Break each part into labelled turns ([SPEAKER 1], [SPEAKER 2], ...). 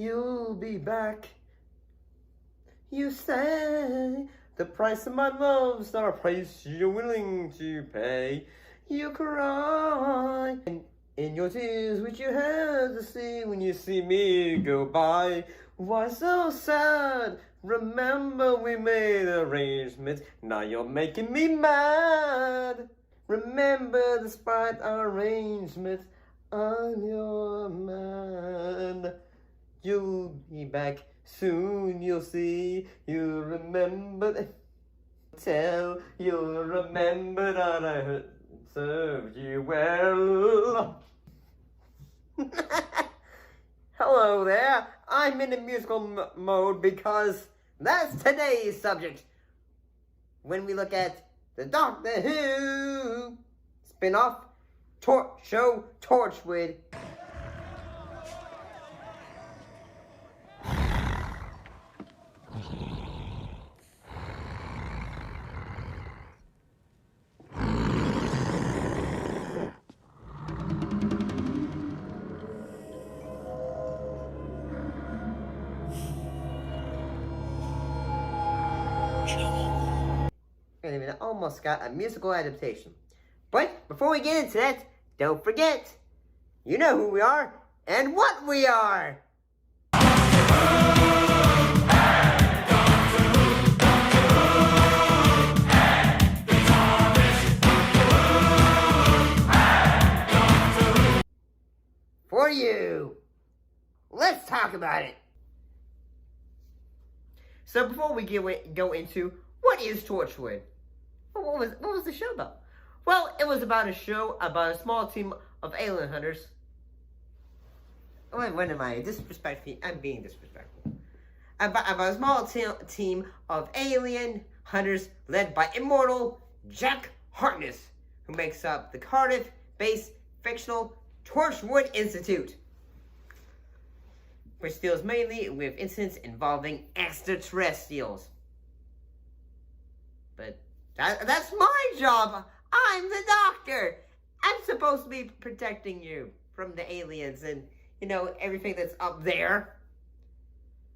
[SPEAKER 1] you'll be back. You say the price of my love's not a price you're willing to pay. You cry, and in your tears which you had to see when you see me go by. Why so sad? Remember we made arrangements, now you're making me mad. Remember despite our arrangements, I'm your man. You'll be back soon, you'll see. You'll remember. You'll remember that I served you well. Hello there. I'm in a musical mode because that's today's subject. When we look at the Doctor Who spinoff show Torchwood. And it almost got a musical adaptation. But before we get into that, don't forget, you know who we are and what we are. For you. Let's talk about it. So before we go into what is Torchwood? What was the show about? Well, it was about a show about a small team of alien hunters. When am I disrespectful? I'm being disrespectful. About a small team of alien hunters led by immortal Jack Harkness, who makes up the Cardiff-based fictional Torchwood Institute, which deals mainly with incidents involving extraterrestrials. But that's my job. I'm the doctor. I'm supposed to be protecting you from the aliens and, everything that's up there.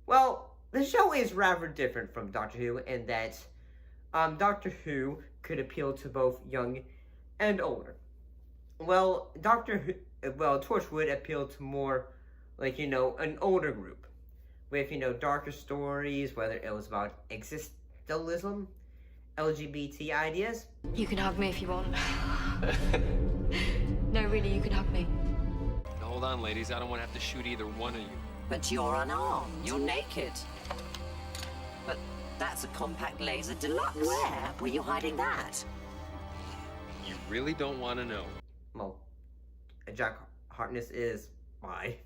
[SPEAKER 1] Well, the show is rather different from Doctor Who in that Doctor Who could appeal to both young and older. Well, Torchwood appealed to more, an older group with, darker stories, whether it was about existentialism, LGBT ideas.
[SPEAKER 2] You can hug me if you want. No, really, you can hug me.
[SPEAKER 3] Now, hold on, ladies. I don't want to have to shoot either one of you.
[SPEAKER 4] But you're unarmed. You're naked. But that's a compact laser deluxe. Where were you hiding that?
[SPEAKER 3] You really don't want to know.
[SPEAKER 1] Well, Jack Harkness is bi.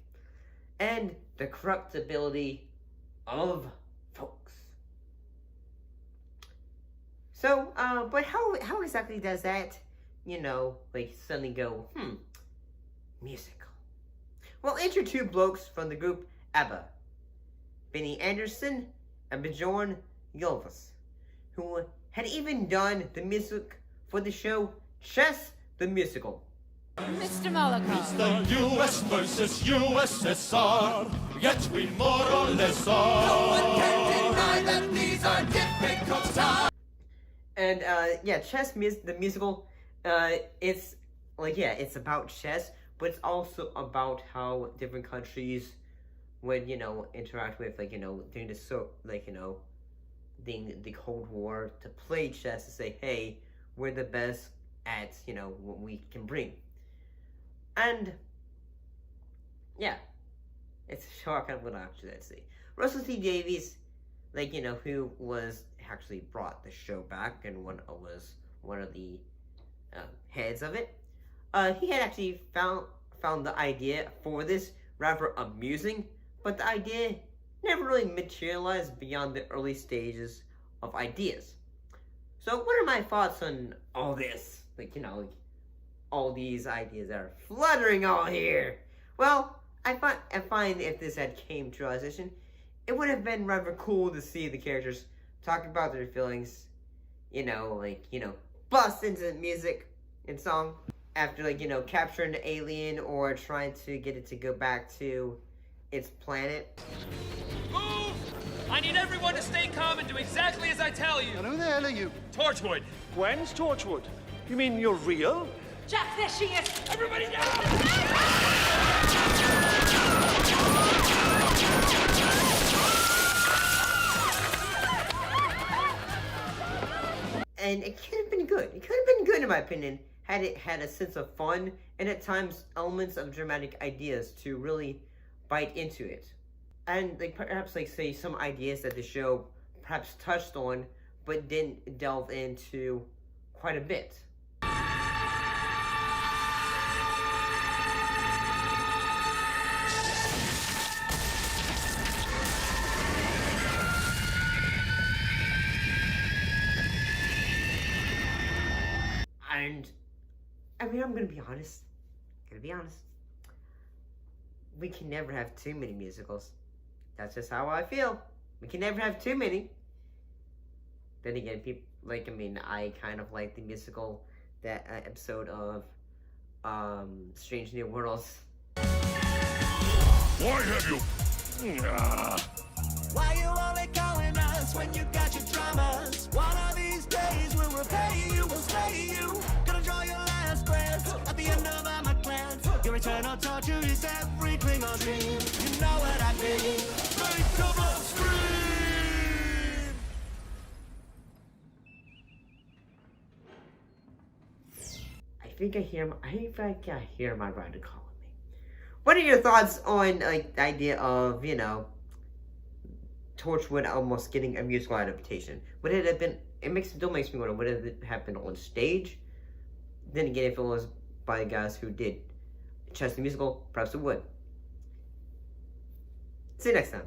[SPEAKER 1] And the corruptibility of folks. So, but how exactly does that, suddenly go, musical? Well, enter two blokes from the group ABBA, Benny Anderson and Bjorn Ulvaeus, who had even done the music for the show Chess the Musical.
[SPEAKER 2] Mr. Molotov.
[SPEAKER 5] It's the US versus USSR, yet we more or less are. No one can deny that these are difficult times.
[SPEAKER 1] And, Chess the Musical, it's about chess, but it's also about how different countries would, interact with, during the Cold War, to play chess, to say, hey, we're the best at, what we can bring. And, yeah, it's a show I kind of would actually see. Russell T Davies, who was actually brought the show back and was one of the heads of it. He had actually found the idea for this rather amusing, but the idea never really materialized beyond the early stages of ideas. So what are my thoughts on all this? All these ideas that are fluttering all here. Well, I find if this had came to realization, it would have been rather cool to see the characters talk about their feelings, bust into music and song after, capturing the alien or trying to get it to go back to its planet.
[SPEAKER 6] Move! I need everyone to stay calm and do exactly as I tell you.
[SPEAKER 5] And who the hell are you?
[SPEAKER 6] Torchwood.
[SPEAKER 5] Gwen's Torchwood. You mean you're real?
[SPEAKER 2] Jack, there she is!
[SPEAKER 6] Everybody down!
[SPEAKER 1] And it could have been good. It could have been good, in my opinion, had it had a sense of fun and at times elements of dramatic ideas to really bite into it. And like perhaps like say some ideas that the show perhaps touched on but didn't delve into quite a bit. And I mean, I'm gonna be honest. We can never have too many musicals. That's just how I feel. We can never have too many. Then again, people like, I mean, I kind of like the musical, that episode of Strange New Worlds.
[SPEAKER 5] Why have you?
[SPEAKER 7] Why you only calling us when you got your dramas? One of these days we'll repay you, we'll slay you. Gonna draw your last breath at the end of my glance. Your eternal torture is every Klingon dream. You know what I mean? Make the blood scream!
[SPEAKER 1] I think I hear my rider calling me. What are your thoughts on like the idea of, you know, Torchwood almost getting a musical adaptation? Would it have been? Still makes me wonder. Would it have been on stage? Then again, if it was by the guys who did Chess the Musical, perhaps it would. See you next time.